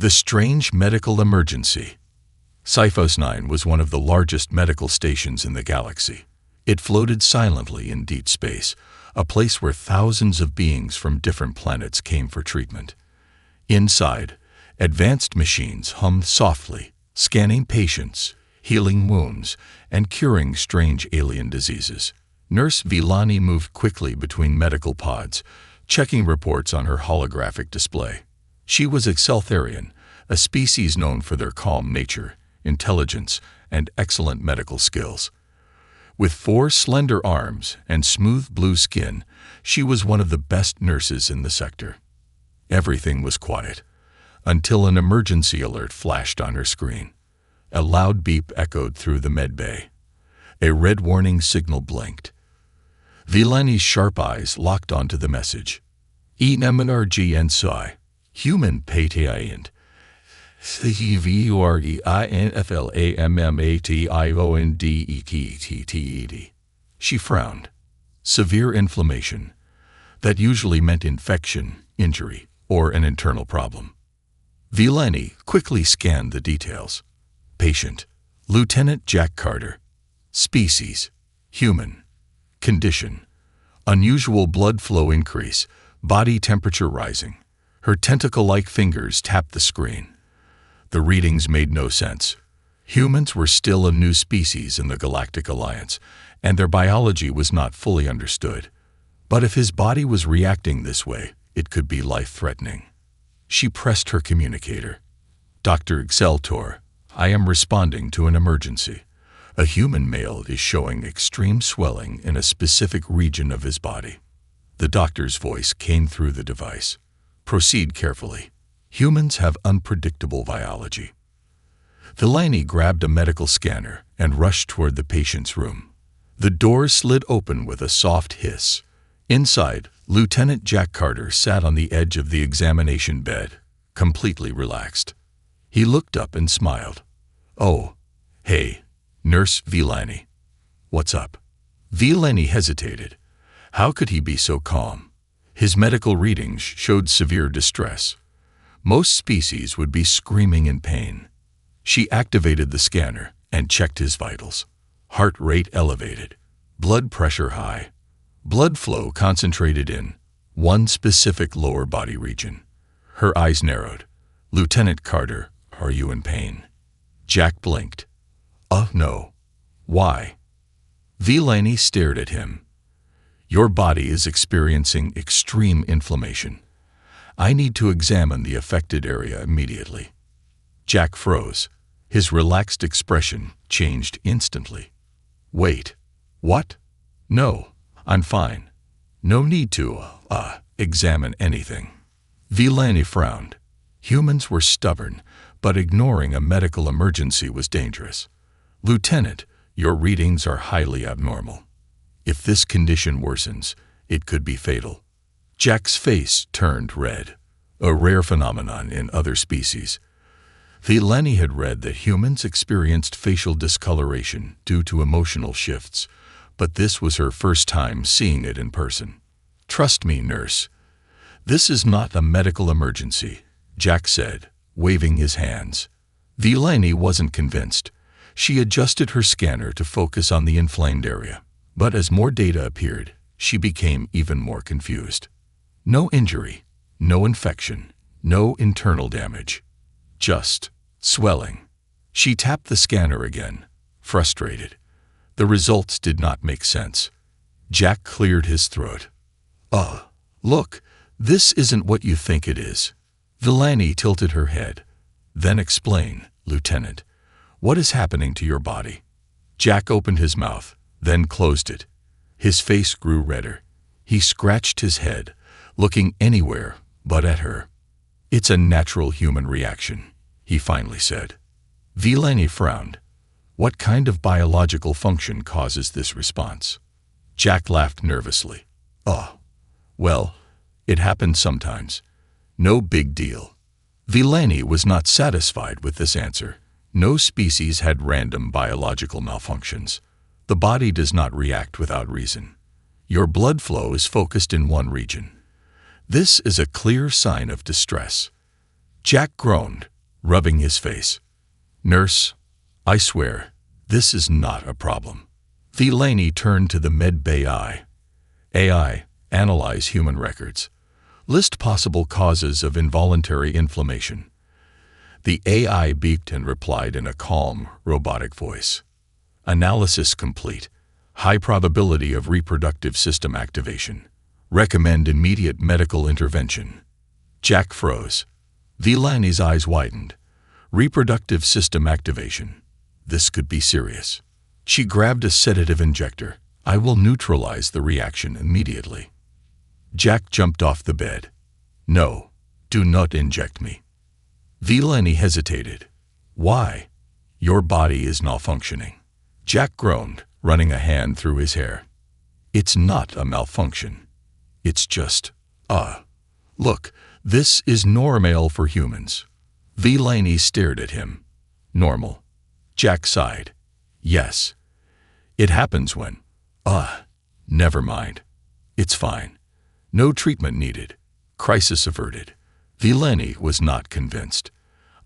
The strange medical emergency. Sci-Fi 9 was one of the largest medical stations in the galaxy. It floated silently in deep space, a place where thousands of beings from different planets came for treatment. Inside, advanced machines hummed softly, scanning patients, healing wounds, and curing strange alien diseases. Nurse Villani moved quickly between medical pods, checking reports on her holographic display. She was Exceltharian, a species known for their calm nature, intelligence, and excellent medical skills. With 4 slender arms and smooth blue skin, she was one of the best nurses in the sector. Everything was quiet, until an emergency alert flashed on her screen. A loud beep echoed through the medbay. A red warning signal blinked. Villani's sharp eyes locked onto the message. ENMNRGNSI. Human patient. CVUREINFLAMMATIONDETTED. She frowned. Severe inflammation. That usually meant infection, injury, or an internal problem. Villani quickly scanned the details. Patient: Lieutenant Jack Carter. Species: human. Condition: unusual blood flow increase, body temperature rising. Her tentacle-like fingers tapped the screen. The readings made no sense. Humans were still a new species in the Galactic Alliance, and their biology was not fully understood. But if his body was reacting this way, it could be life-threatening. She pressed her communicator. Dr. Exceltor, I am responding to an emergency. A human male is showing extreme swelling in a specific region of his body. The doctor's voice came through the device. Proceed carefully. Humans have unpredictable biology. Villani grabbed a medical scanner and rushed toward the patient's room. The door slid open with a soft hiss. Inside, Lieutenant Jack Carter sat on the edge of the examination bed, completely relaxed. He looked up and smiled. Oh, hey, Nurse Villani. What's up? Villani hesitated. How could he be so calm? His medical readings showed severe distress. Most species would be screaming in pain. She activated the scanner and checked his vitals. Heart rate elevated. Blood pressure high. Blood flow concentrated in one specific lower body region. Her eyes narrowed. Lieutenant Carter, are you in pain? Jack blinked. No. Why? Villani stared at him. Your body is experiencing extreme inflammation. I need to examine the affected area immediately. Jack froze. His relaxed expression changed instantly. Wait. What? No, I'm fine. No need to, examine anything. Villani frowned. Humans were stubborn, but ignoring a medical emergency was dangerous. Lieutenant, your readings are highly abnormal. If this condition worsens, it could be fatal. Jack's face turned red, a rare phenomenon in other species. Villani had read that humans experienced facial discoloration due to emotional shifts, but this was her first time seeing it in person. Trust me, nurse. This is not a medical emergency, Jack said, waving his hands. Villani wasn't convinced. She adjusted her scanner to focus on the inflamed area. But as more data appeared, she became even more confused. No injury, no infection, no internal damage. Just swelling. She tapped the scanner again, frustrated. The results did not make sense. Jack cleared his throat. Look, this isn't what you think it is. Villani tilted her head. Then explain, Lieutenant. What is happening to your body? Jack opened his mouth, then closed it. His face grew redder. He scratched his head, looking anywhere but at her. It's a natural human reaction, he finally said. Villani frowned. What kind of biological function causes this response? Jack laughed nervously. Well, it happens sometimes. No big deal. Villani was not satisfied with this answer. No species had random biological malfunctions. The body does not react without reason. Your blood flow is focused in one region. This is a clear sign of distress. Jack groaned, rubbing his face. "Nurse, I swear, this is not a problem." Delaney turned to the medbay eye. "AI, analyze human records. List possible causes of involuntary inflammation." The AI beeped and replied in a calm, robotic voice. "Analysis complete. High probability of reproductive system activation. Recommend immediate medical intervention." Jack froze. Delaney's eyes widened. Reproductive system activation. This could be serious. She grabbed a sedative injector. "I will neutralize the reaction immediately." Jack jumped off the bed. "No, do not inject me." Delaney hesitated. "Why?" "Your body is malfunctioning." Jack groaned, running a hand through his hair. "It's not a malfunction. It's just, look, this is normal for humans." Delaney stared at him. "Normal." Jack sighed. "Yes. It happens when, never mind. It's fine. No treatment needed. Crisis averted." Delaney was not convinced.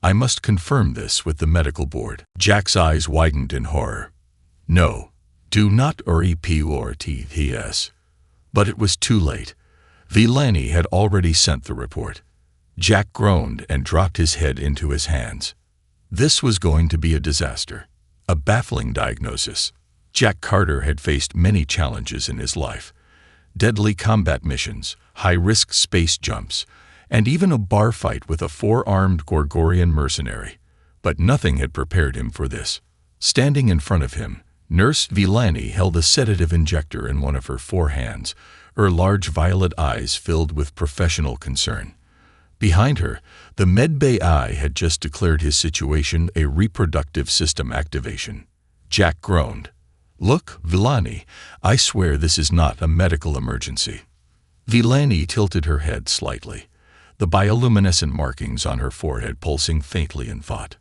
"I must confirm this with the medical board." Jack's eyes widened in horror. "No, do not report. But it was too late. Delaney had already sent the report. Jack groaned and dropped his head into his hands. This was going to be a disaster. A baffling diagnosis. Jack Carter had faced many challenges in his life. Deadly combat missions, high-risk space jumps, and even a bar fight with a four-armed Gorgorian mercenary. But nothing had prepared him for this. Standing in front of him, Nurse Delaney held a sedative injector in one of her four hands, her large violet eyes filled with professional concern. Behind her, the medbay eye had just declared his situation a reproductive system activation. Jack groaned. "Look, Delaney, I swear this is not a medical emergency." Delaney tilted her head slightly, the bioluminescent markings on her forehead pulsing faintly in thought.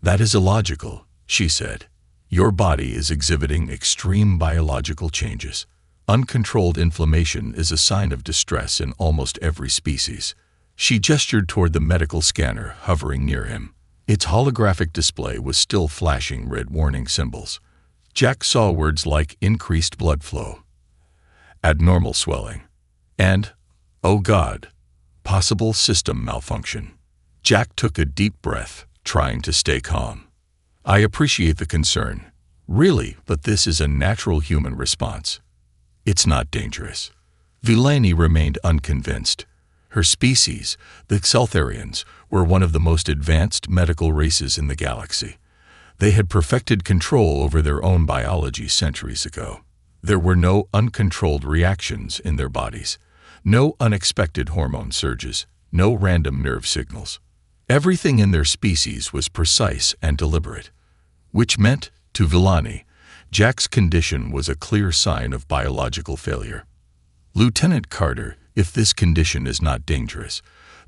"That is illogical," she said. "Your body is exhibiting extreme biological changes. Uncontrolled inflammation is a sign of distress in almost every species." She gestured toward the medical scanner hovering near him. Its holographic display was still flashing red warning symbols. Jack saw words like increased blood flow, abnormal swelling, and, oh God, possible system malfunction. Jack took a deep breath, trying to stay calm. "I appreciate the concern, really, but this is a natural human response. It's not dangerous." Delaney remained unconvinced. Her species, the Celtharians, were one of the most advanced medical races in the galaxy. They had perfected control over their own biology centuries ago. There were no uncontrolled reactions in their bodies, no unexpected hormone surges, no random nerve signals. Everything in their species was precise and deliberate, which meant, to Delaney, Jack's condition was a clear sign of biological failure. "Lieutenant Carter, if this condition is not dangerous,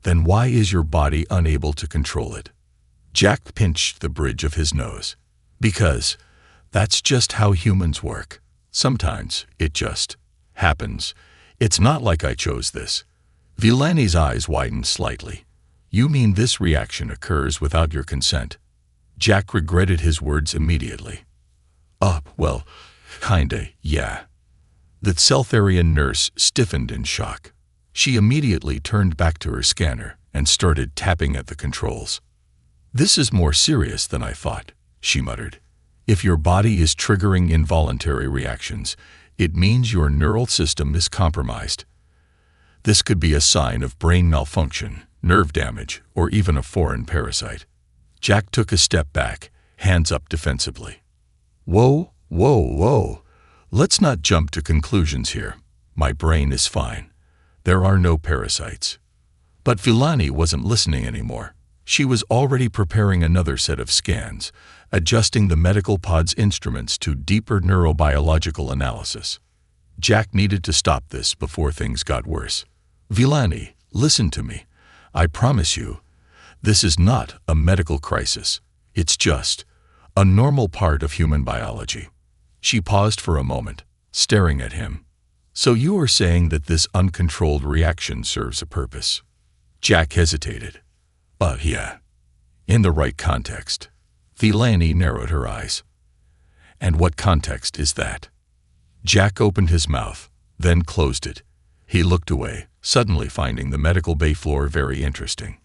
then why is your body unable to control it?" Jack pinched the bridge of his nose. "Because that's just how humans work. Sometimes it just happens. It's not like I chose this." Delaney's eyes widened slightly. "You mean this reaction occurs without your consent?" Jack regretted his words immediately. Well, kinda, yeah." The Celtharian nurse stiffened in shock. She immediately turned back to her scanner and started tapping at the controls. "This is more serious than I thought," she muttered. "If your body is triggering involuntary reactions, it means your neural system is compromised. This could be a sign of brain malfunction, nerve damage, or even a foreign parasite." Jack took a step back, hands up defensively. Whoa. Let's not jump to conclusions here. My brain is fine. There are no parasites." But Delaney wasn't listening anymore. She was already preparing another set of scans, adjusting the medical pod's instruments to deeper neurobiological analysis. Jack needed to stop this before things got worse. "Delaney, listen to me. I promise you, this is not a medical crisis. It's just a normal part of human biology." She paused for a moment, staring at him. "So you are saying that this uncontrolled reaction serves a purpose?" Jack hesitated. Yeah. In the right context. Vilani narrowed her eyes. And what context is that? Jack opened his mouth, then closed it. He looked away, suddenly finding the medical bay floor very interesting.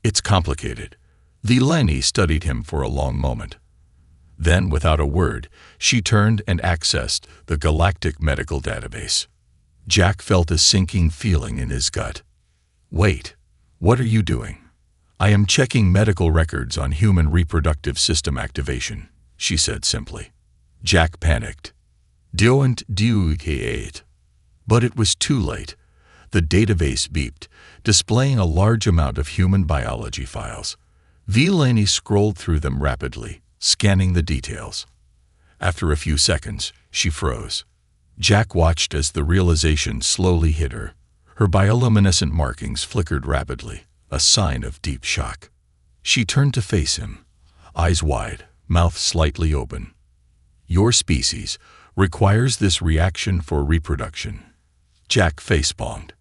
It's complicated. Vilani studied him for a long moment. Then, without a word, she turned and accessed the Galactic Medical Database. Jack felt a sinking feeling in his gut. Wait, what are you doing? I am checking medical records on human reproductive system activation, she said simply. Jack panicked. Don't do it. But it was too late. The database beeped, displaying a large amount of human biology files. Vilani scrolled through them rapidly, scanning the details. After a few seconds, she froze. Jack watched as the realization slowly hit her. Her bioluminescent markings flickered rapidly, a sign of deep shock. She turned to face him, eyes wide, mouth slightly open. Your species requires this reaction for reproduction. Jack facepalmed.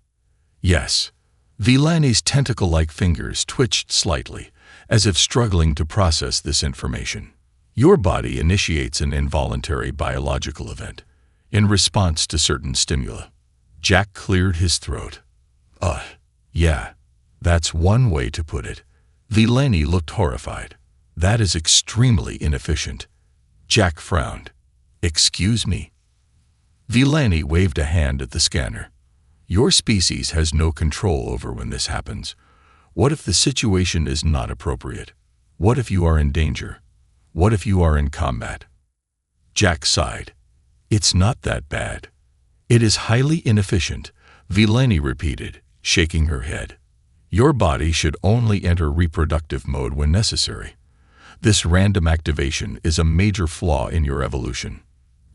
Yes. Vilani's tentacle-like fingers twitched slightly, as if struggling to process this information. Your body initiates an involuntary biological event in response to certain stimuli. Jack cleared his throat. Yeah, that's one way to put it. Vilani looked horrified. That is extremely inefficient. Jack frowned. Excuse me? Vilani waved a hand at the scanner. Your species has no control over when this happens. What if the situation is not appropriate? What if you are in danger? What if you are in combat? Jack sighed. It's not that bad. It is highly inefficient, Vilani repeated, shaking her head. Your body should only enter reproductive mode when necessary. This random activation is a major flaw in your evolution.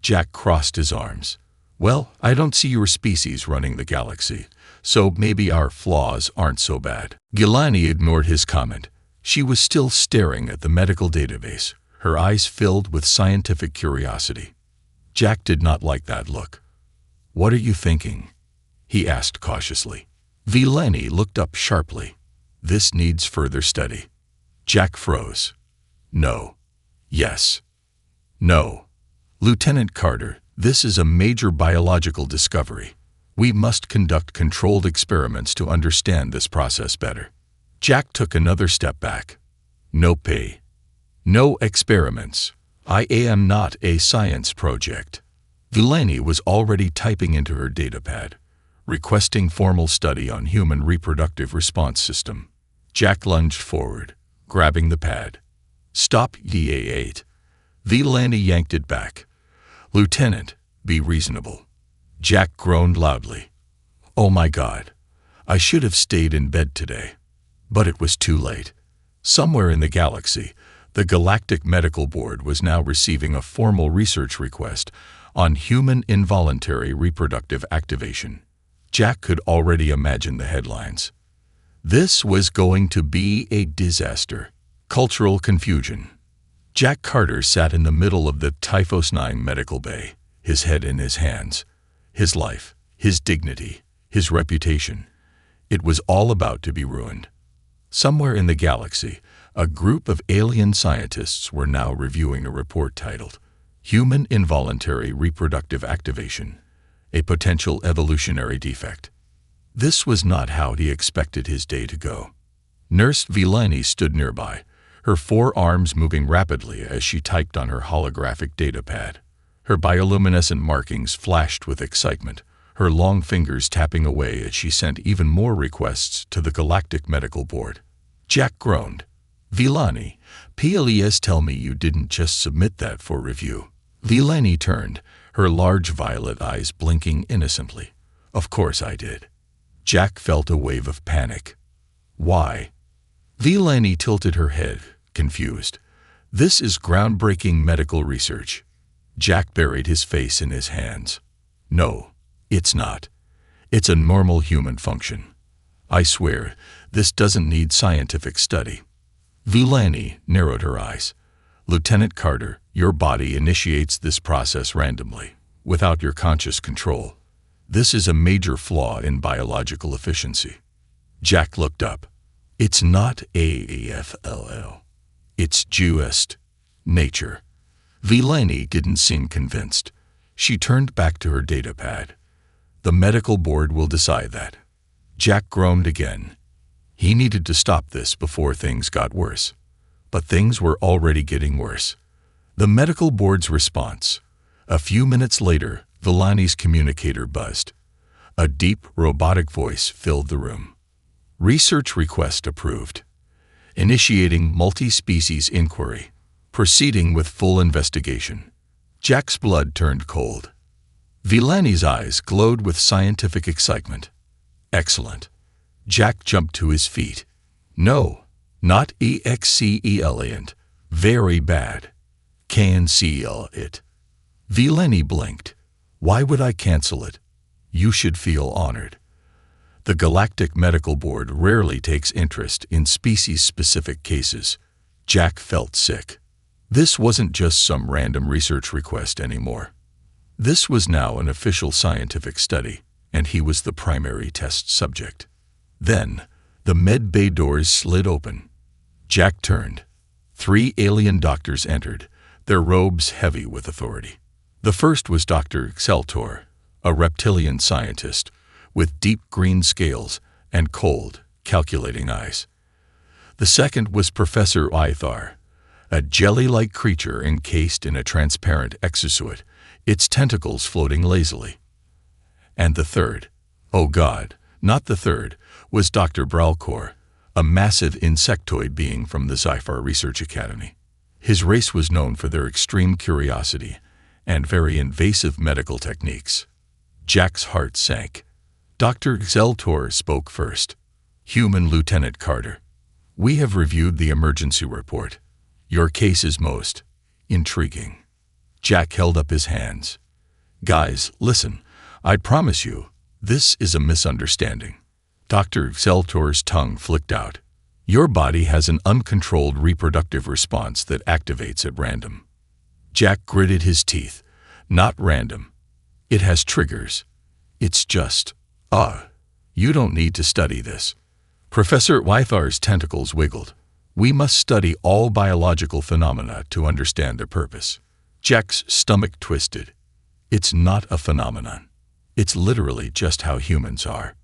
Jack crossed his arms. Well, I don't see your species running the galaxy, so maybe our flaws aren't so bad. Vilani ignored his comment. She was still staring at the medical database, her eyes filled with scientific curiosity. Jack did not like that look. What are you thinking? He asked cautiously. Vilani looked up sharply. This needs further study. Jack froze. No. Yes. No. Lieutenant Carter, this is a major biological discovery. We must conduct controlled experiments to understand this process better. Jack took another step back. No pay. No experiments. I am not a science project. Vilani was already typing into her datapad, requesting formal study on human reproductive response system. Jack lunged forward, grabbing the pad. Stop, DA8. Vilani yanked it back. Lieutenant, be reasonable. Jack groaned loudly. Oh my God. I should have stayed in bed today. But it was too late. Somewhere in the galaxy, the Galactic Medical Board was now receiving a formal research request on human involuntary reproductive activation. Jack could already imagine the headlines. This was going to be a disaster. Cultural confusion. Jack Carter sat in the middle of the Typhos 9 medical bay, his head in his hands. His life, his dignity, his reputation. It was all about to be ruined. Somewhere in the galaxy, a group of alien scientists were now reviewing a report titled Human Involuntary Reproductive Activation, a Potential Evolutionary Defect. This was not how he expected his day to go. Nurse Vilani stood nearby, her forearms moving rapidly as she typed on her holographic datapad. Her bioluminescent markings flashed with excitement, her long fingers tapping away as she sent even more requests to the Galactic Medical Board. Jack groaned. Vilani, please tell me you didn't just submit that for review. Vilani turned, her large violet eyes blinking innocently. Of course I did. Jack felt a wave of panic. Why? Vilani tilted her head, confused. This is groundbreaking medical research. Jack buried his face in his hands. No, it's not. It's a normal human function. I swear, this doesn't need scientific study. Vilani narrowed her eyes. Lieutenant Carter, your body initiates this process randomly, without your conscious control. This is a major flaw in biological efficiency. Jack looked up. It's not AFLL. It's just nature. Vilani didn't seem convinced. She turned back to her datapad. The medical board will decide that. Jack groaned again. He needed to stop this before things got worse. But things were already getting worse. The medical board's response. A few minutes later, Vilani's communicator buzzed. A deep, robotic voice filled the room. Research request approved. Initiating multi-species inquiry. Proceeding with full investigation. Jack's blood turned cold. Vilani's eyes glowed with scientific excitement. Excellent. Jack jumped to his feet. No, not excellent. Very bad. Cancel it. Vilani blinked. Why would I cancel it? You should feel honored. The Galactic Medical Board rarely takes interest in species-specific cases. Jack felt sick. This wasn't just some random research request anymore. This was now an official scientific study, and he was the primary test subject. Then, the med bay doors slid open. Jack turned. 3 alien doctors entered, their robes heavy with authority. The first was Dr. Xeltor, a reptilian scientist, with deep green scales and cold, calculating eyes. The second was Professor Ithar, a jelly-like creature encased in a transparent exosuit, its tentacles floating lazily. And the third, oh God, not the third, was Dr. Bralcor, a massive insectoid being from the Sci-Fi Research Academy. His race was known for their extreme curiosity and very invasive medical techniques. Jack's heart sank. Dr. Xeltor spoke first. Human Lieutenant Carter, we have reviewed the emergency report. Your case is most intriguing. Jack held up his hands. Guys, listen, I promise you, this is a misunderstanding. Dr. Xeltor's tongue flicked out. Your body has an uncontrolled reproductive response that activates at random. Jack gritted his teeth. Not random. It has triggers. It's just, you don't need to study this. Professor Wythar's tentacles wiggled. We must study all biological phenomena to understand their purpose. Jack's stomach twisted. It's not a phenomenon. It's literally just how humans are.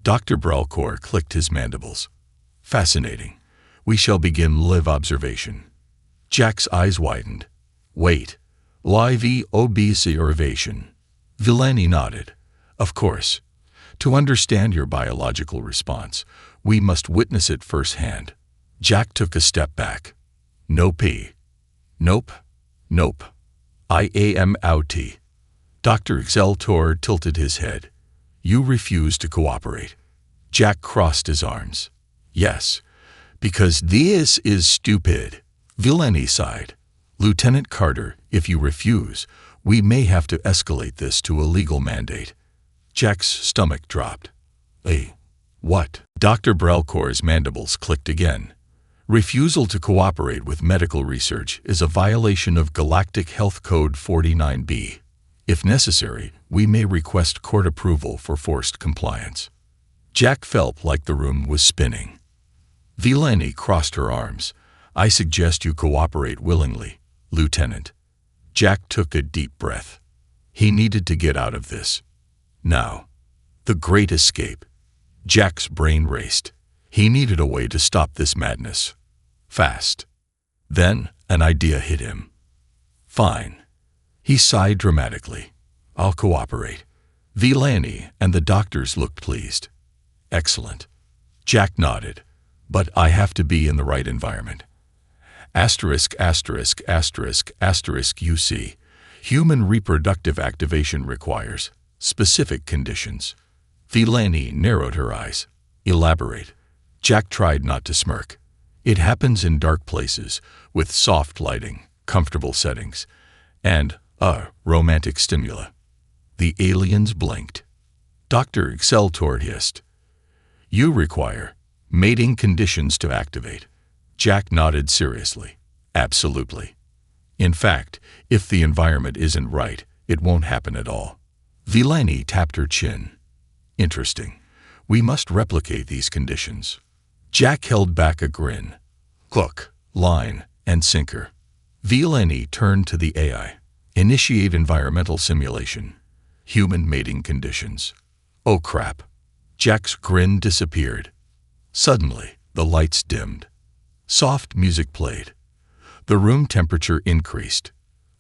Dr. Bralcor clicked his mandibles. Fascinating. We shall begin live observation. Jack's eyes widened. Wait. Live observation. Vilani nodded. Of course. To understand your biological response, we must witness it firsthand. Jack took a step back. Nope. Nope. I am outie. Dr. Xeltor tilted his head. You refuse to cooperate. Jack crossed his arms. Yes, because this is stupid. Vilani sighed. Lieutenant Carter, if you refuse, we may have to escalate this to a legal mandate. Jack's stomach dropped. What? Dr. Bralcor's mandibles clicked again. Refusal to cooperate with medical research is a violation of Galactic Health Code 49B. If necessary, we may request court approval for forced compliance. Jack felt like the room was spinning. Vilani crossed her arms. I suggest you cooperate willingly, Lieutenant. Jack took a deep breath. He needed to get out of this. Now. The great escape. Jack's brain raced. He needed a way to stop this madness. Fast. Then, an idea hit him. Fine. He sighed dramatically. I'll cooperate. Vilani and the doctors looked pleased. Excellent. Jack nodded. But I have to be in the right environment. You see, human reproductive activation requires specific conditions. Vilani narrowed her eyes. Elaborate. Jack tried not to smirk. It happens in dark places, with soft lighting, comfortable settings, and, romantic stimuli. The aliens blinked. Dr. Xeltor hissed. You require mating conditions to activate. Jack nodded seriously. Absolutely. In fact, if the environment isn't right, it won't happen at all. Vilani tapped her chin. Interesting. We must replicate these conditions. Jack held back a grin. Hook, line, and sinker. Vilani turned to the AI. Initiate environmental simulation. Human mating conditions. Oh crap. Jack's grin disappeared. Suddenly, the lights dimmed. Soft music played. The room temperature increased.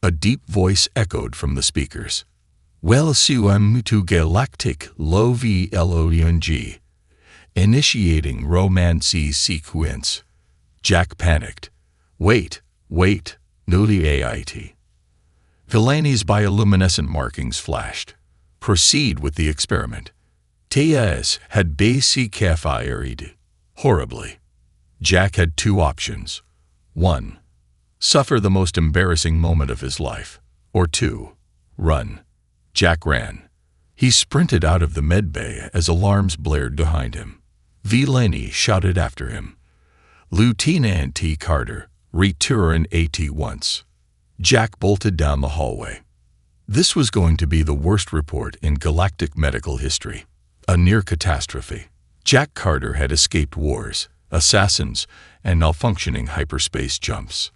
A deep voice echoed from the speakers. Welcome to Galactic Loveng. Initiating romance sequence. Jack panicked. Wait, no the AIT. Vilani's bioluminescent markings flashed. Proceed with the experiment. TS had basic fired. Horribly. Jack had two options. 1. Suffer the most embarrassing moment of his life. Or 2. Run. Jack ran. He sprinted out of the medbay as alarms blared behind him. Vilani shouted after him. Lieutenant T. Carter, return AT once. Jack bolted down the hallway. This was going to be the worst report in galactic medical history. A near catastrophe. Jack Carter had escaped wars, assassins, and malfunctioning hyperspace jumps.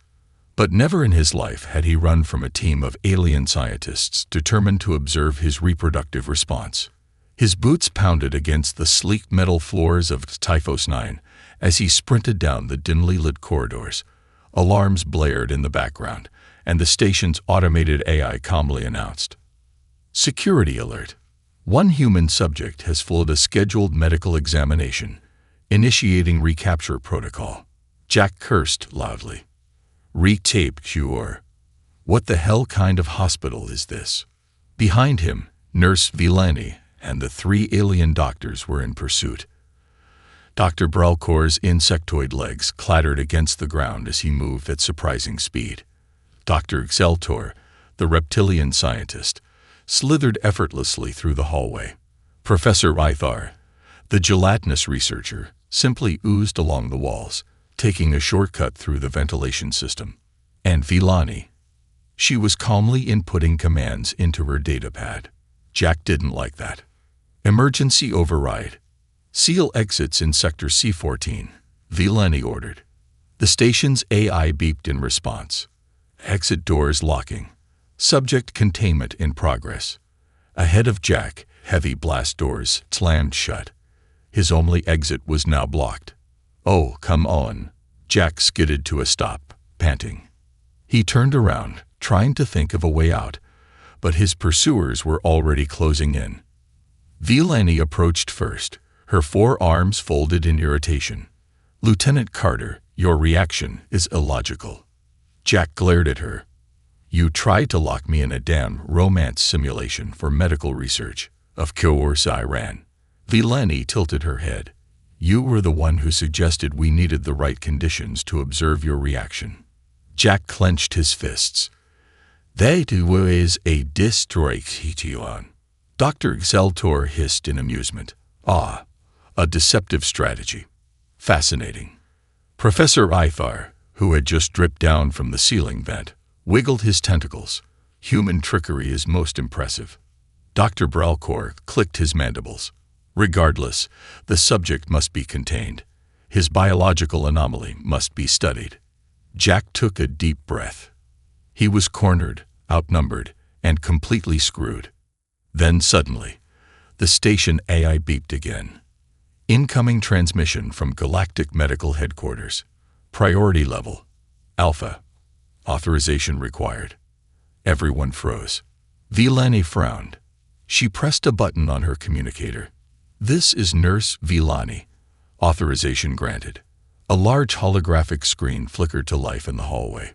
But never in his life had he run from a team of alien scientists determined to observe his reproductive response. His boots pounded against the sleek metal floors of Typhos 9 as he sprinted down the dimly lit corridors. Alarms blared in the background, and the station's automated AI calmly announced. Security alert. One human subject has failed a scheduled medical examination. Initiating recapture protocol. Jack cursed loudly. Retape cure. What the hell kind of hospital is this? Behind him, Nurse Vilani and the 3 alien doctors were in pursuit. Dr. Brelcor's insectoid legs clattered against the ground as he moved at surprising speed. Dr. Exceltor, the reptilian scientist, slithered effortlessly through the hallway. Professor Rythar, the gelatinous researcher, simply oozed along the walls, taking a shortcut through the ventilation system. And Vilani. She was calmly inputting commands into her datapad. Jack didn't like that. Emergency override. Seal exits in Sector C-14, Vilani ordered. The station's AI beeped in response. Exit doors locking. Subject containment in progress. Ahead of Jack, heavy blast doors slammed shut. His only exit was now blocked. Oh, come on. Jack skidded to a stop, panting. He turned around, trying to think of a way out, but his pursuers were already closing in. Vilani approached first, her forearms folded in irritation. Lieutenant Carter, your reaction is illogical. Jack glared at her. You tried to lock me in a damn romance simulation for medical research. Of course I ran. Vilani tilted her head. You were the one who suggested we needed the right conditions to observe your reaction. Jack clenched his fists. That was a distraction. Dr. Exceltor hissed in amusement. Ah, a deceptive strategy. Fascinating. Professor Rythar, who had just dripped down from the ceiling vent, wiggled his tentacles. Human trickery is most impressive. Dr. Brelcor clicked his mandibles. Regardless, the subject must be contained. His biological anomaly must be studied. Jack took a deep breath. He was cornered, outnumbered, and completely screwed. Then suddenly, the station AI beeped again. Incoming transmission from Galactic Medical Headquarters. Priority level. Alpha. Authorization required. Everyone froze. Vilani frowned. She pressed a button on her communicator. This is Nurse Vilani. Authorization granted. A large holographic screen flickered to life in the hallway.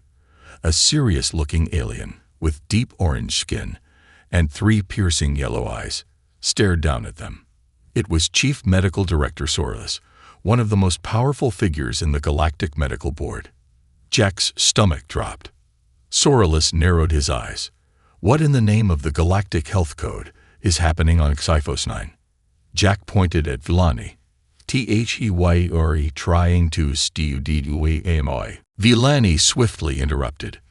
A serious-looking alien, with deep orange skin and 3 piercing yellow eyes, stared down at them. It was Chief Medical Director Sorlus, one of the most powerful figures in the Galactic Medical Board. Jack's stomach dropped. Sorlus narrowed his eyes. What in the name of the Galactic Health Code is happening on Typhos 9? Jack pointed at Vilani. THEY are trying to STUDUAMI. Vilani swiftly interrupted.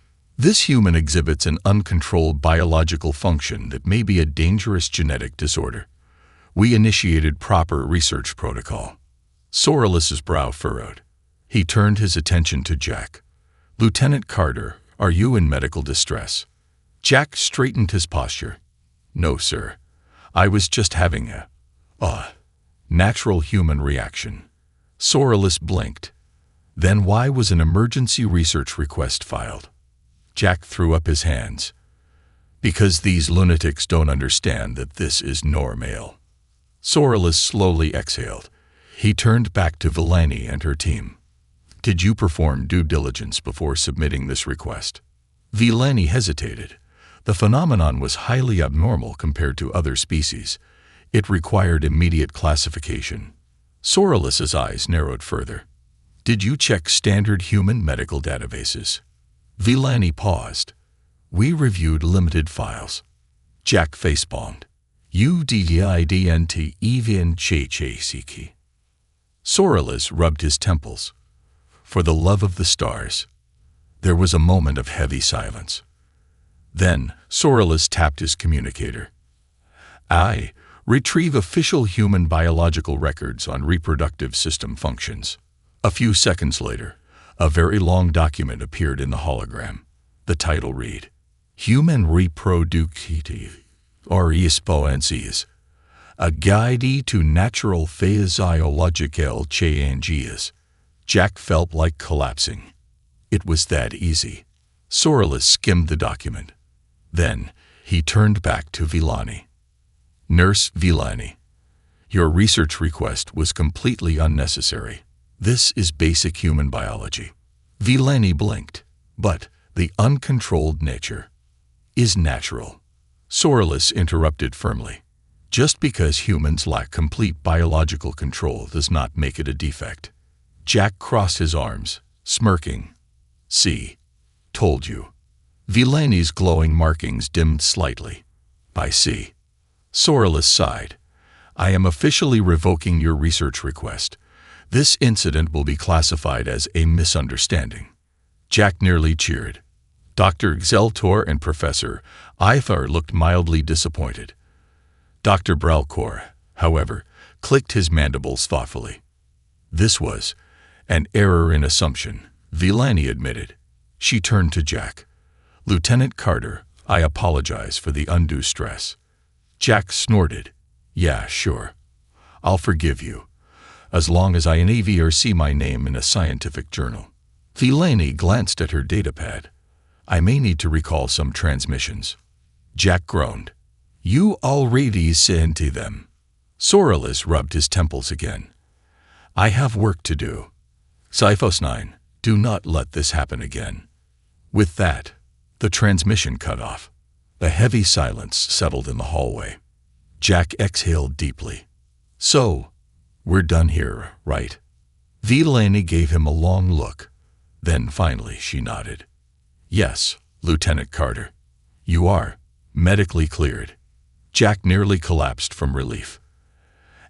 This human exhibits an uncontrolled biological function that may be a dangerous genetic disorder. We initiated proper research protocol. Sorrelis's brow furrowed. He turned his attention to Jack. "Lieutenant Carter, are you in medical distress?" Jack straightened his posture. "No, sir. I was just having a natural human reaction." Sorrelis blinked. "Then why was an emergency research request filed?" Jack threw up his hands. "Because these lunatics don't understand that this is normal." Sorrelis slowly exhaled. He turned back to Villani and her team. "Did you perform due diligence before submitting this request?" Villani hesitated. The phenomenon was highly abnormal compared to other species. It required immediate classification. Sorrelis's eyes narrowed further. "Did you check standard human medical databases?" Villani paused. "We reviewed limited files." Jack facepalmed. "You didn't even check." Sorrelis rubbed his temples. "For the love of the stars." There was a moment of heavy silence. Then Sorrelis tapped his communicator. "I retrieve official human biological records on reproductive system functions." A few seconds later, a very long document appeared in the hologram. The title read, "Human Reproductive Responses, a Guide to Natural Physiological Changes." Jack felt like collapsing. It was that easy. Sorrelis skimmed the document. Then he turned back to Villani. "Nurse Villani, your research request was completely unnecessary. This is basic human biology." Villani blinked. "But the uncontrolled nature is natural." Sorrelis interrupted firmly. "Just because humans lack complete biological control does not make it a defect." Jack crossed his arms, smirking. "See, told you." Villani's glowing markings dimmed slightly. "I see." Sorrelis sighed. "I am officially revoking your research request. This incident will be classified as a misunderstanding." Jack nearly cheered. Dr. Xeltor and Professor HFY looked mildly disappointed. Dr. Bralcor, however, clicked his mandibles thoughtfully. "This was an error in assumption," Villani admitted. She turned to Jack. "Lieutenant Carter, I apologize for the undue stress." Jack snorted. "Yeah, sure. I'll forgive you, as long as I never see my name in a scientific journal." Villani glanced at her datapad. "I may need to recall some transmissions." Jack groaned. "You already sent them." Sorrelis rubbed his temples again. "I have work to do. Sci-Fi, do not let this happen again." With that, the transmission cut off. A heavy silence settled in the hallway. Jack exhaled deeply. "So, we're done here, right?" Villani gave him a long look. Then finally she nodded. "Yes, Lieutenant Carter. You are medically cleared." Jack nearly collapsed from relief.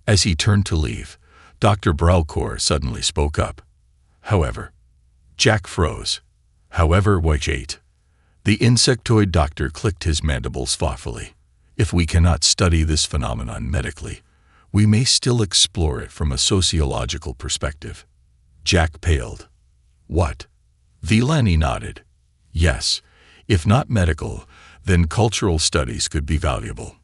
As he turned to leave, Dr. Bralcor suddenly spoke up. "However." Jack froze. "However, wait." The insectoid doctor clicked his mandibles thoughtfully. "If we cannot study this phenomenon medically, we may still explore it from a sociological perspective." Jack paled. "What?" Villani nodded. "Yes, if not medical, then cultural studies could be valuable.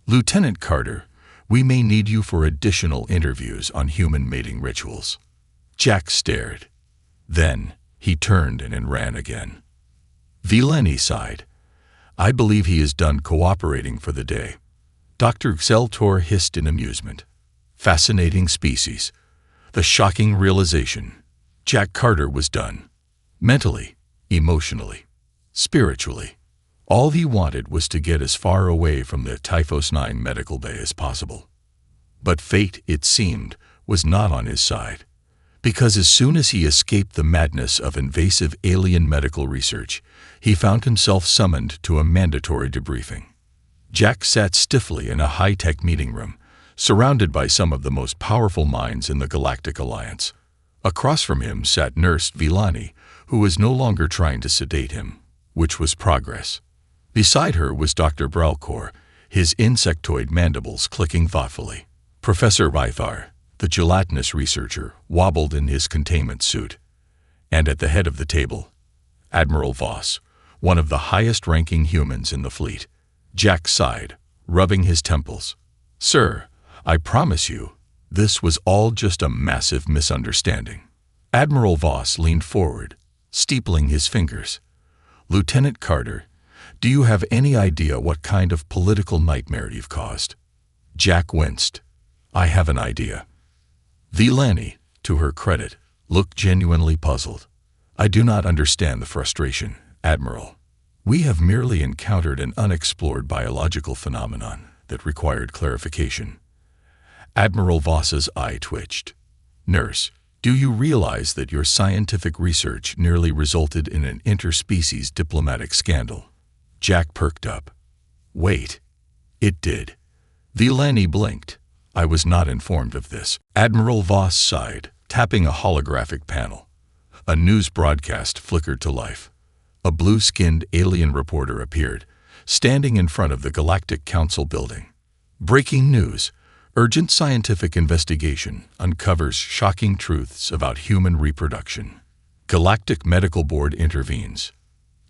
Lieutenant Carter, we may need you for additional interviews on human mating rituals." Jack stared. Then he turned and ran again. Villani sighed. "I believe he is done cooperating for the day." Dr. Xeltor hissed in amusement. Fascinating species. The shocking realization. Jack Carter was done. Mentally, emotionally, spiritually. All he wanted was to get as far away from the Typhos 9 medical bay as possible. But fate, it seemed, was not on his side. Because as soon as he escaped the madness of invasive alien medical research, he found himself summoned to a mandatory debriefing. Jack sat stiffly in a high-tech meeting room, surrounded by some of the most powerful minds in the Galactic Alliance. Across from him sat Nurse Villani, who was no longer trying to sedate him, which was progress. Beside her was Dr. Bralcor, his insectoid mandibles clicking thoughtfully. Professor HFY, The gelatinous researcher wobbled in his containment suit. And at the head of the table, Admiral Voss, one of the highest-ranking humans in the fleet. Jack sighed, rubbing his temples. "Sir, I promise you, this was all just a massive misunderstanding." Admiral Voss leaned forward, steepling his fingers. "Lieutenant Carter, do you have any idea what kind of political nightmare you've caused?" Jack winced. "I have an idea." Villani, to her credit, looked genuinely puzzled. "I do not understand the frustration, Admiral. We have merely encountered an unexplored biological phenomenon that required clarification." Admiral Voss's eye twitched. "Nurse, do you realize that your scientific research nearly resulted in an interspecies diplomatic scandal?" Jack perked up. "Wait, it did." Villani blinked. "I was not informed of this." Admiral Voss sighed, tapping a holographic panel. A news broadcast flickered to life. A blue-skinned alien reporter appeared, standing in front of the Galactic Council building. "Breaking news. Urgent scientific investigation uncovers shocking truths about human reproduction. Galactic Medical Board intervenes."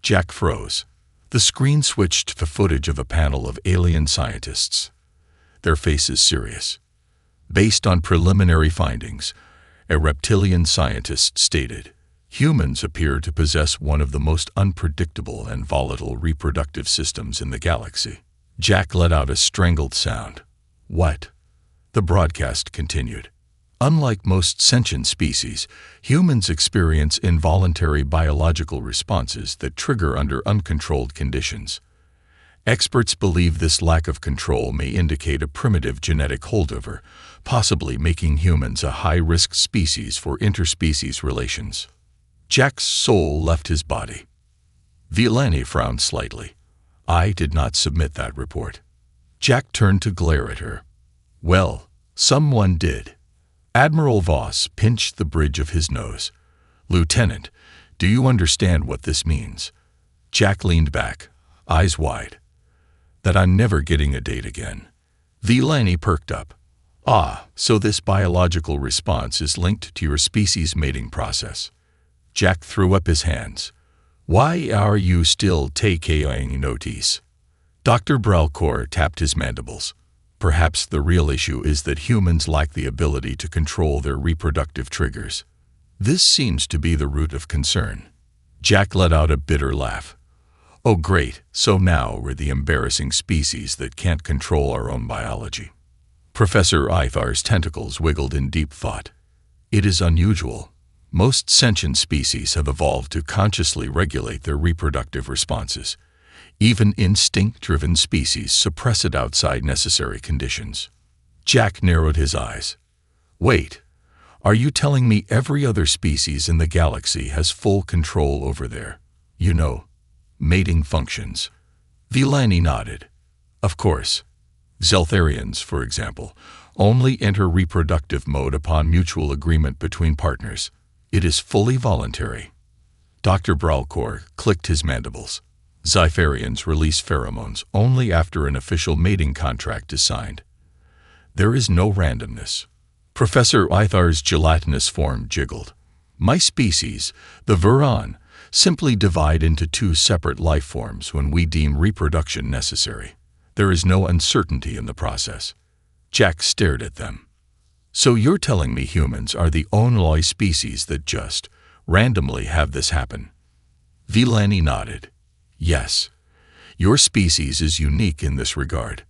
Jack froze. The screen switched to footage of a panel of alien scientists, their faces serious. "Based on preliminary findings," a reptilian scientist stated, "humans appear to possess one of the most unpredictable and volatile reproductive systems in the galaxy." Jack let out a strangled sound. "What?" The broadcast continued. "Unlike most sentient species, humans experience involuntary biological responses that trigger under uncontrolled conditions. Experts believe this lack of control may indicate a primitive genetic holdover, possibly making humans a high-risk species for interspecies relations." Jack's soul left his body. Villani frowned slightly. "I did not submit that report." Jack turned to glare at her. "Well, someone did." Admiral Voss pinched the bridge of his nose. "Lieutenant, do you understand what this means?" Jack leaned back, eyes wide. "That I'm never getting a date again." Villani perked up. "Ah, so this biological response is linked to your species' mating process." Jack threw up his hands. "Why are you still taking notice?" Dr. Bralcourt tapped his mandibles. "Perhaps the real issue is that humans lack the ability to control their reproductive triggers. This seems to be the root of concern." Jack let out a bitter laugh. "Oh great, so now we're the embarrassing species that can't control our own biology." Professor Ithar's tentacles wiggled in deep thought. "It is unusual. Most sentient species have evolved to consciously regulate their reproductive responses. Even instinct-driven species suppress it outside necessary conditions." Jack narrowed his eyes. "Wait, are you telling me every other species in the galaxy has full control over their, mating functions?" Villani nodded. "Of course. Zeltharians, for example, only enter reproductive mode upon mutual agreement between partners. It is fully voluntary." Dr. Bralcourt clicked his mandibles. "Zypharians release pheromones only after an official mating contract is signed. There is no randomness." Professor Ithar's gelatinous form jiggled. "My species, the Viran, simply divide into two separate life forms when we deem reproduction necessary. There is no uncertainty in the process." Jack stared at them. "So you're telling me humans are the only species that just randomly have this happen?" Villani nodded. "Yes. Your species is unique in this regard."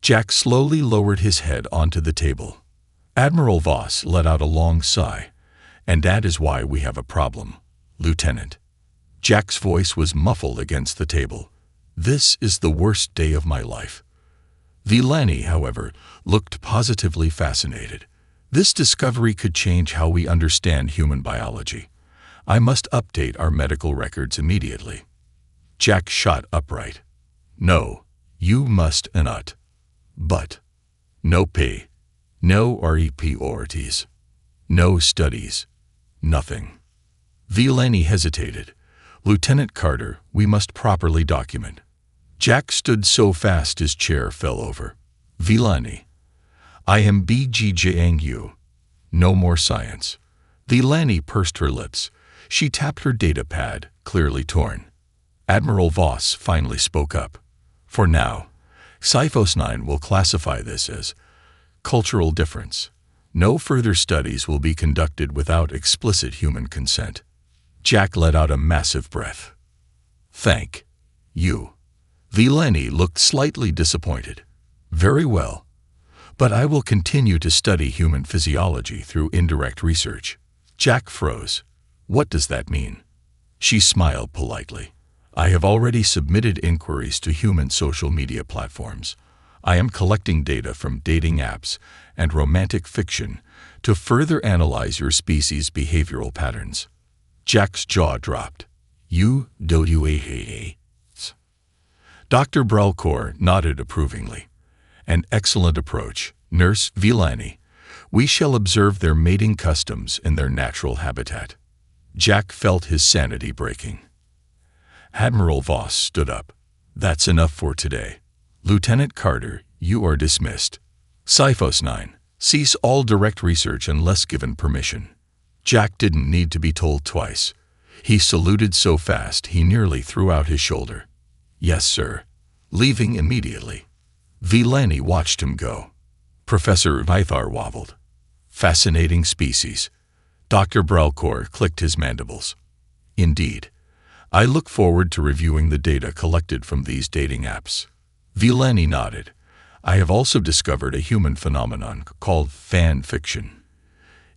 Jack slowly lowered his head onto the table. Admiral Voss let out a long sigh. "And that is why we have a problem, Lieutenant." Jack's voice was muffled against the table. "This is the worst day of my life." Villani, however, looked positively fascinated. "This discovery could change how we understand human biology. I must update our medical records immediately." Jack shot upright. "No, you must not. But no pay, no reports, no studies, nothing." Villani hesitated. "Lieutenant Carter, we must properly document." Jack stood so fast his chair fell over. "Villani, I am BGJing you. No more science. Villani pursed her lips. She tapped her data pad, clearly torn. Admiral Voss finally spoke up. For now, Sci-Fi will classify this as cultural difference. No further studies will be conducted without explicit human consent. Jack let out a massive breath. Thank you. Villani looked slightly disappointed. Very well. But I will continue to study human physiology through indirect research. Jack froze. What does that mean? She smiled politely. I have already submitted inquiries to human social media platforms. I am collecting data from dating apps and romantic fiction to further analyze your species' behavioral patterns. Jack's jaw dropped. You do Dr. Brelcourt nodded approvingly. An excellent approach, Nurse Villani. We shall observe their mating customs in their natural habitat. Jack felt his sanity breaking. Admiral Voss stood up. That's enough for today. Lieutenant Carter, you are dismissed. Sci-Fi, cease all direct research unless given permission. Jack didn't need to be told twice. He saluted so fast he nearly threw out his shoulder. Yes, sir. Leaving immediately. Villani watched him go. Professor Vithar wobbled. Fascinating species. Dr. Brelcourt clicked his mandibles. Indeed. I look forward to reviewing the data collected from these dating apps. Villani nodded. I have also discovered a human phenomenon called fan fiction.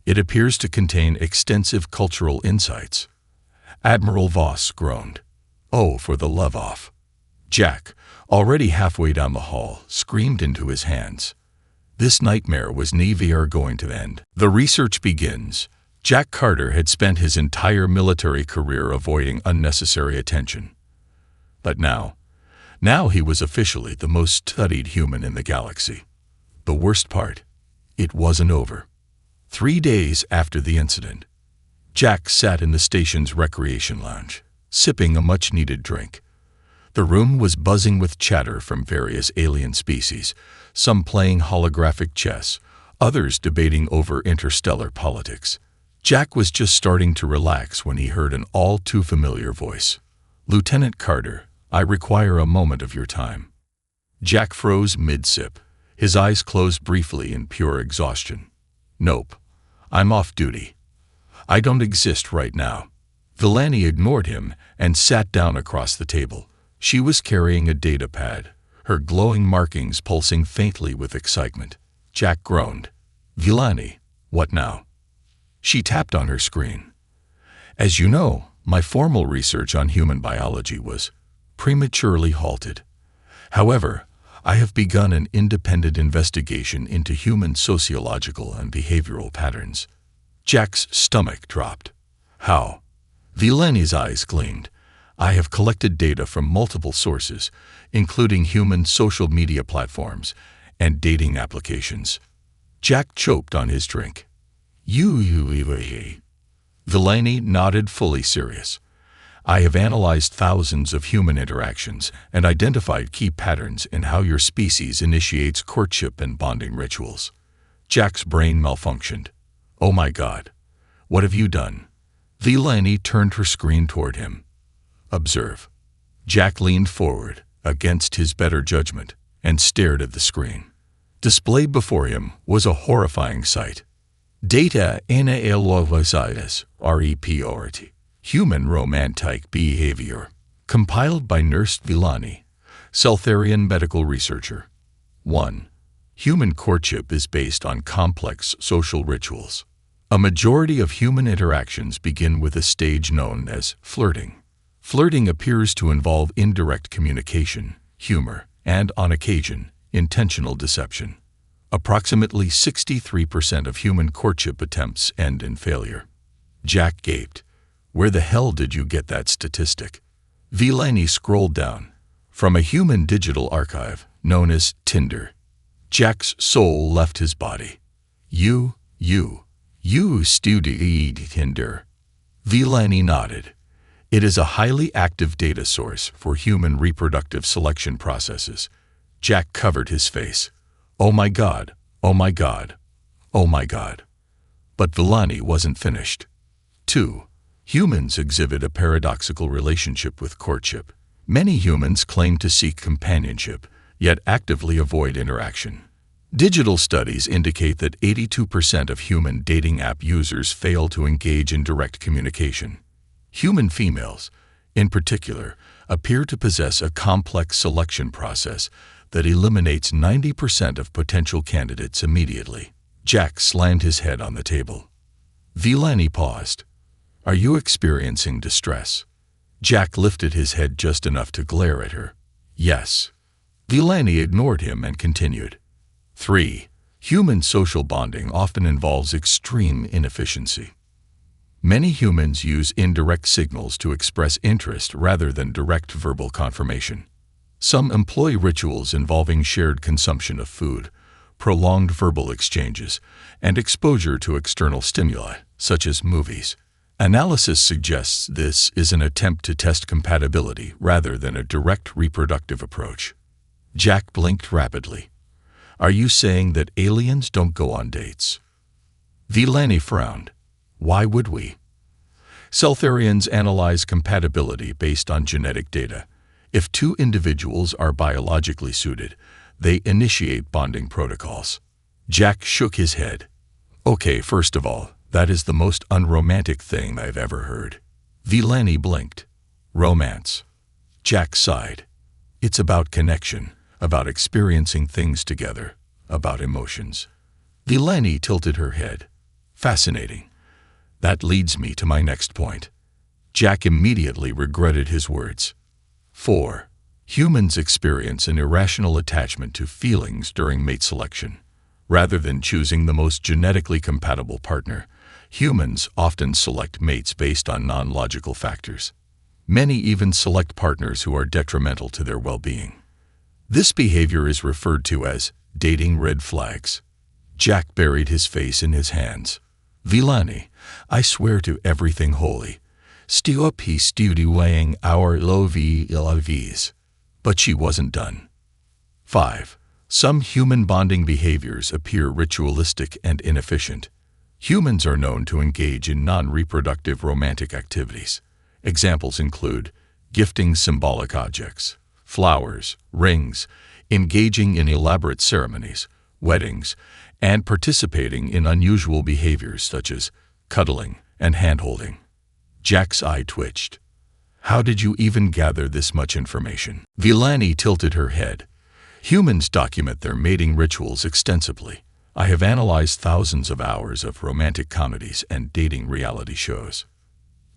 It appears to contain extensive cultural insights. Admiral Voss groaned. Oh, for the love off. Jack, already halfway down the hall, screamed into his hands. This nightmare was never going to end. The research begins. Jack Carter had spent his entire military career avoiding unnecessary attention. But now he was officially the most studied human in the galaxy. The worst part, it wasn't over. 3 days after the incident, Jack sat in the station's recreation lounge, sipping a much-needed drink. The room was buzzing with chatter from various alien species, some playing holographic chess, others debating over interstellar politics. Jack was just starting to relax when he heard an all-too-familiar voice. Lieutenant Carter, I require a moment of your time. Jack froze mid-sip, his eyes closed briefly in pure exhaustion. Nope. I'm off duty. I don't exist right now. Villani ignored him and sat down across the table. She was carrying a data pad, her glowing markings pulsing faintly with excitement. Jack groaned. Villani, what now? She tapped on her screen. As you know, my formal research on human biology was prematurely halted. However, I have begun an independent investigation into human sociological and behavioral patterns. Jack's stomach dropped. How? Villani's eyes gleamed. I have collected data from multiple sources, including human social media platforms and dating applications. Jack choked on his drink. Villani nodded, fully serious. I have analyzed thousands of human interactions and identified key patterns in how your species initiates courtship and bonding rituals. Jack's brain malfunctioned. Oh my God. What have you done? Villani turned her screen toward him. Observe. Jack leaned forward, against his better judgment, and stared at the screen. Displayed before him was a horrifying sight. Data analysis, report. Human romantic behavior. Compiled by Nurse Villani, Celtharian medical researcher. 1. Human courtship is based on complex social rituals. A majority of human interactions begin with a stage known as flirting. Flirting appears to involve indirect communication, humor, and, on occasion, intentional deception. Approximately 63% of human courtship attempts end in failure. Jack gaped. Where the hell did you get that statistic? Villani scrolled down. From a human digital archive known as Tinder. Jack's soul left his body. You studied Tinder. Villani nodded. It is a highly active data source for human reproductive selection processes. Jack covered his face. Oh my God, oh my God, oh my God. But Villani wasn't finished. 2. Humans exhibit a paradoxical relationship with courtship. Many humans claim to seek companionship, yet actively avoid interaction. Digital studies indicate that 82% of human dating app users fail to engage in direct communication. Human females, in particular, appear to possess a complex selection process that eliminates 90% of potential candidates immediately. Jack slammed his head on the table. Villani paused. Are you experiencing distress? Jack lifted his head just enough to glare at her. Yes. Villani ignored him and continued. 3. Human social bonding often involves extreme inefficiency. Many humans use indirect signals to express interest rather than direct verbal confirmation. Some employ rituals involving shared consumption of food, prolonged verbal exchanges, and exposure to external stimuli, such as movies. Analysis suggests this is an attempt to test compatibility rather than a direct reproductive approach. Jack blinked rapidly. Are you saying that aliens don't go on dates? Villani frowned. Why would we? Seltharians analyze compatibility based on genetic data. If two individuals are biologically suited, they initiate bonding protocols. Jack shook his head. Okay, first of all, that is the most unromantic thing I've ever heard. Villani blinked. Romance. Jack sighed. It's about connection, about experiencing things together, about emotions. Villani tilted her head. Fascinating. That leads me to my next point. Jack immediately regretted his words. 4. Humans experience an irrational attachment to feelings during mate selection. Rather than choosing the most genetically compatible partner, humans often select mates based on non-logical factors. Many even select partners who are detrimental to their well-being. This behavior is referred to as dating red flags. Jack buried his face in his hands. Villani, I swear to everything holy. Stop studying our LOVs. But she wasn't done. 5. Some human bonding behaviors appear ritualistic and inefficient. Humans are known to engage in non-reproductive romantic activities. Examples include gifting symbolic objects, flowers, rings, engaging in elaborate ceremonies, weddings, and participating in unusual behaviors such as cuddling and hand-holding. Jack's eye twitched. How did you even gather this much information? Villani tilted her head. Humans document their mating rituals extensively. I have analyzed thousands of hours of romantic comedies and dating reality shows.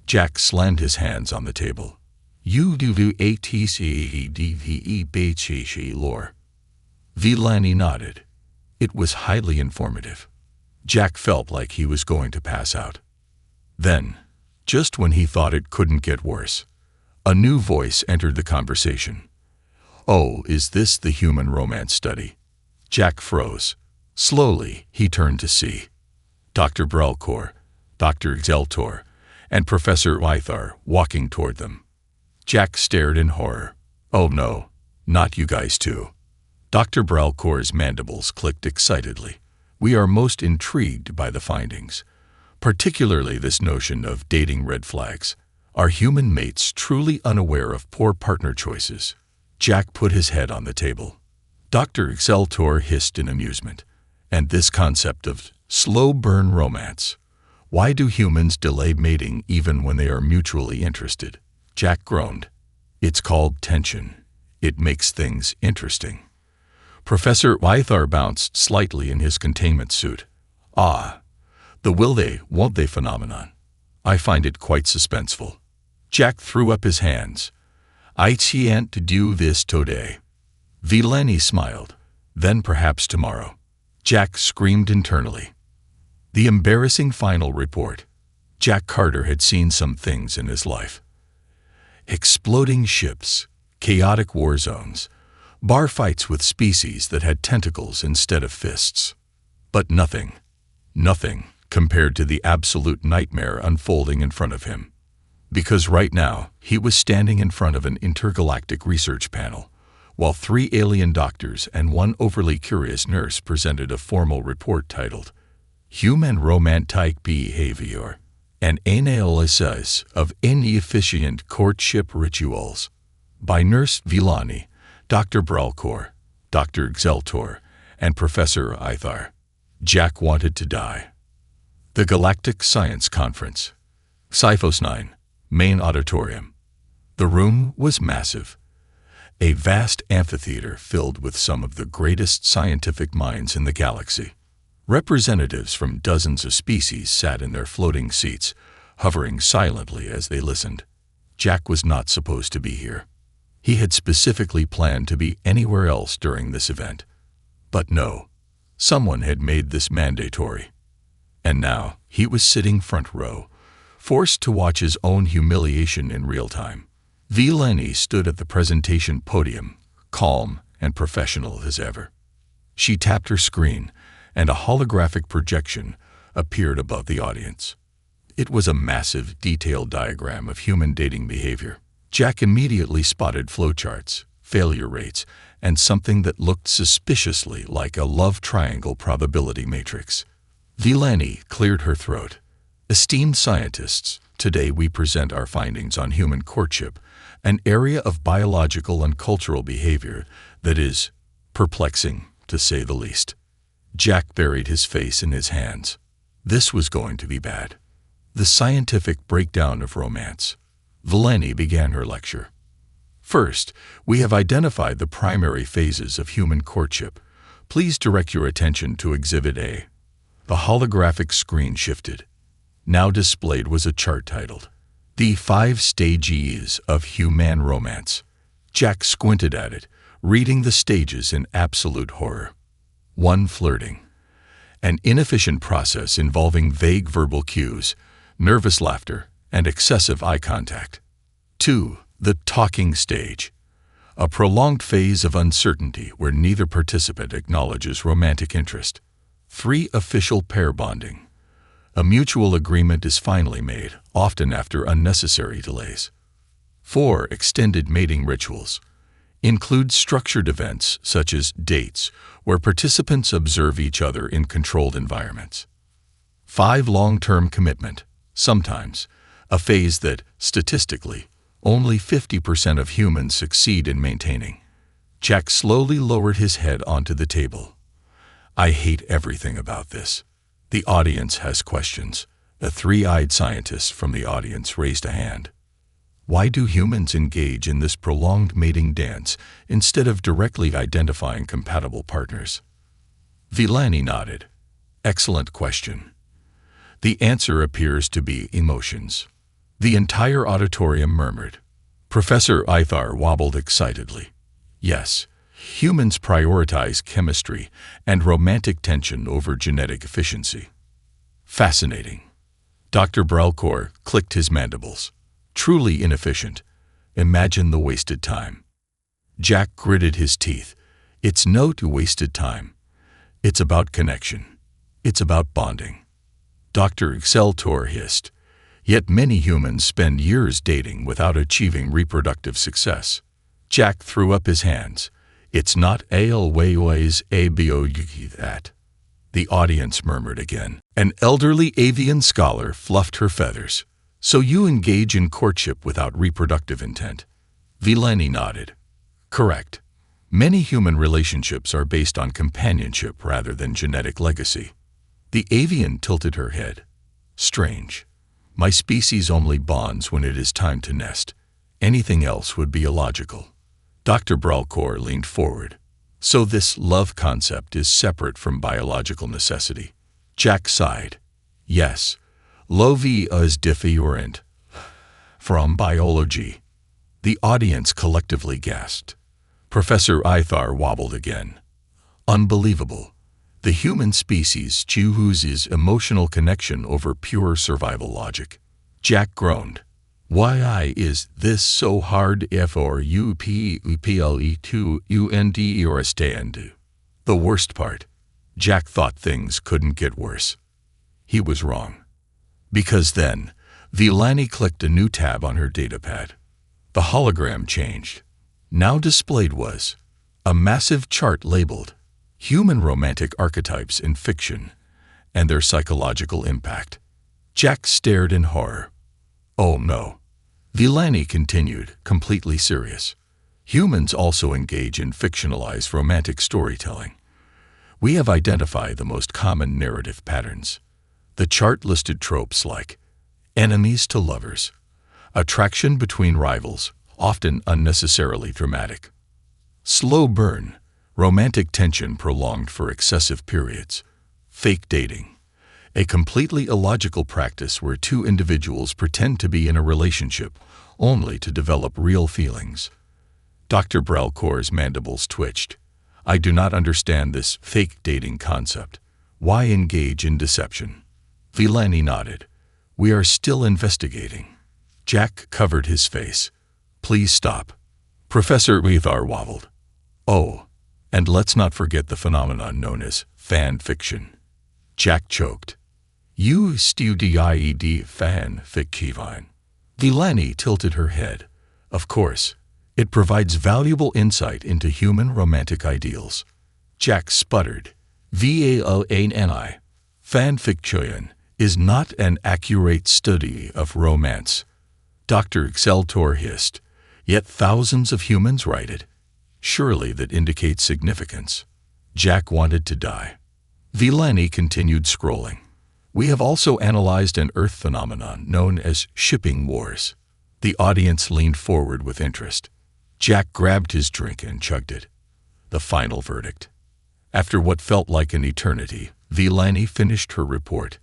Jack slammed his hands on the table. You do ATCEDVE lore. Villani nodded. It was highly informative. Jack felt like he was going to pass out. Then, just when he thought it couldn't get worse, a new voice entered the conversation. Oh, is this the human romance study? Jack froze. Slowly, he turned to see Dr. Brelkor, Dr. Xeltor, and Professor Wythar walking toward them. Jack stared in horror. Oh no, not you guys too. Dr. Brelkor's mandibles clicked excitedly. We are most intrigued by the findings, particularly this notion of dating red flags. Are human mates truly unaware of poor partner choices? Jack put his head on the table. Dr. Xeltor hissed in amusement. And this concept of slow burn romance. Why do humans delay mating even when they are mutually interested? Jack groaned. It's called tension. It makes things interesting. Professor Wythar bounced slightly in his containment suit. Ah, the will they, won't they phenomenon. I find it quite suspenseful. Jack threw up his hands. I can't do this today. Villani smiled. Then perhaps tomorrow. Jack screamed internally. The embarrassing final report. Jack Carter had seen some things in his life. Exploding ships, chaotic war zones, bar fights with species that had tentacles instead of fists. But nothing compared to the absolute nightmare unfolding in front of him. Because right now, he was standing in front of an intergalactic research panel, while 3 alien doctors and 1 overly curious nurse presented a formal report titled, Human Romantic Behavior, an Analysis of Inefficient Courtship Rituals, by Nurse Villani, Dr. Bralcour, Dr. Xeltor, and Professor Ithar. Jack wanted to die. The Galactic Science Conference, Sci-Fi 9, Main Auditorium. The room was massive. A vast amphitheater filled with some of the greatest scientific minds in the galaxy. Representatives from dozens of species sat in their floating seats, hovering silently as they listened. Jack was not supposed to be here. He had specifically planned to be anywhere else during this event. But no, someone had made this mandatory. And now he was sitting front row, forced to watch his own humiliation in real time. Villani stood at the presentation podium, calm and professional as ever. She tapped her screen, and a holographic projection appeared above the audience. It was a massive, detailed diagram of human dating behavior. Jack immediately spotted flowcharts, failure rates, and something that looked suspiciously like a love triangle probability matrix. Villani cleared her throat. Esteemed scientists, today we present our findings on human courtship, an area of biological and cultural behavior that is perplexing, to say the least. Jack buried his face in his hands. This was going to be bad. The scientific breakdown of romance. Villani began her lecture. First, we have identified the primary phases of human courtship. Please direct your attention to Exhibit A. The holographic screen shifted. Now displayed was a chart titled, The 5 Stages of Human Romance. Jack squinted at it, reading the stages in absolute horror. 1. Flirting. An inefficient process involving vague verbal cues, nervous laughter, and excessive eye contact. 2. The talking stage. A prolonged phase of uncertainty where neither participant acknowledges romantic interest. 3. Official pair bonding. A mutual agreement is finally made, often after unnecessary delays. 4. Extended mating rituals. Include structured events such as dates, where participants observe each other in controlled environments. 5. Long-term commitment. Sometimes, a phase that, statistically, only 50% of humans succeed in maintaining. Jack slowly lowered his head onto the table. I hate everything about this. The audience has questions. A three-eyed scientist from the audience raised a hand. Why do humans engage in this prolonged mating dance instead of directly identifying compatible partners? Villani nodded. Excellent question. The answer appears to be emotions. The entire auditorium murmured. Professor Ithar wobbled excitedly. Yes, humans prioritize chemistry and romantic tension over genetic efficiency. Fascinating. Dr. Bralcour clicked his mandibles. Truly inefficient. Imagine the wasted time. Jack gritted his teeth. It's no to wasted time. It's about connection. It's about bonding. Dr. Xeltor hissed. Yet many humans spend years dating without achieving reproductive success. Jack threw up his hands. It's not always that. The audience murmured again. An elderly avian scholar fluffed her feathers. So you engage in courtship without reproductive intent. Villani nodded. Correct. Many human relationships are based on companionship rather than genetic legacy. The avian tilted her head. Strange. My species only bonds when it is time to nest. Anything else would be illogical. Dr. Bralcour leaned forward. So this love concept is separate from biological necessity. Jack sighed. Yes. Love is different from biology. The audience collectively gasped. Professor Ithar wobbled again. Unbelievable. The human species chooses emotional connection over pure survival logic. Jack groaned. Why is this so hard for you people to understand? The worst part. Jack thought things couldn't get worse. He was wrong. Because then, Villani clicked a new tab on her datapad. The hologram changed. Now displayed was a massive chart labeled Human Romantic Archetypes in Fiction, and their psychological impact. Jack stared in horror. "Oh no." Villani continued, completely serious. "Humans also engage in fictionalized romantic storytelling. We have identified the most common narrative patterns. The chart listed tropes like enemies to lovers, attraction between rivals, often unnecessarily dramatic, slow burn, romantic tension prolonged for excessive periods, fake dating, a completely illogical practice where two individuals pretend to be in a relationship only to develop real feelings." Dr. Brelcor's mandibles twitched. "I do not understand this fake dating concept. Why engage in deception?" Villani nodded. "We are still investigating." Jack covered his face. "Please stop." Professor Weaver wobbled. "Oh, and let's not forget the phenomenon known as fan fiction." Jack choked. "You studied fan fiction?" Villani tilted her head. "Of course. It provides valuable insight into human romantic ideals." Jack sputtered. "Van fan fiction is not an accurate study of romance." Dr. Exceltor hissed. "Yet thousands of humans write it. Surely that indicates significance." Jack wanted to die. Villani continued scrolling. "We have also analyzed an Earth phenomenon known as shipping wars." The audience leaned forward with interest. Jack grabbed his drink and chugged it. The final verdict. After what felt like an eternity, Villani finished her report.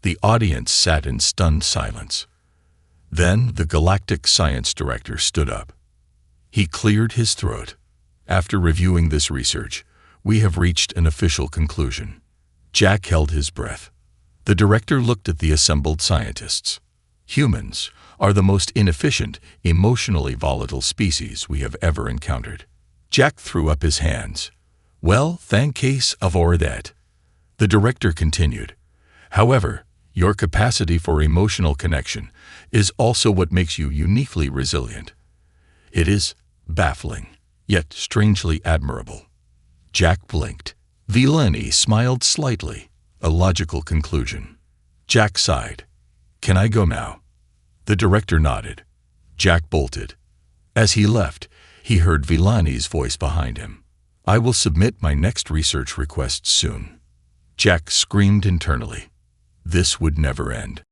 The audience sat in stunned silence. Then the Galactic Science Director stood up. He cleared his throat. "After reviewing this research, we have reached an official conclusion." Jack held his breath. The director looked at the assembled scientists. "Humans are the most inefficient, emotionally volatile species we have ever encountered." Jack threw up his hands. "Well, thank case of or that." The director continued. "However, your capacity for emotional connection is also what makes you uniquely resilient. It is baffling, yet strangely admirable." Jack blinked. Villani smiled slightly, a logical conclusion. Jack sighed. "Can I go now?" The director nodded. Jack bolted. As he left, he heard Villani's voice behind him. "I will submit my next research request soon." Jack screamed internally. This would never end.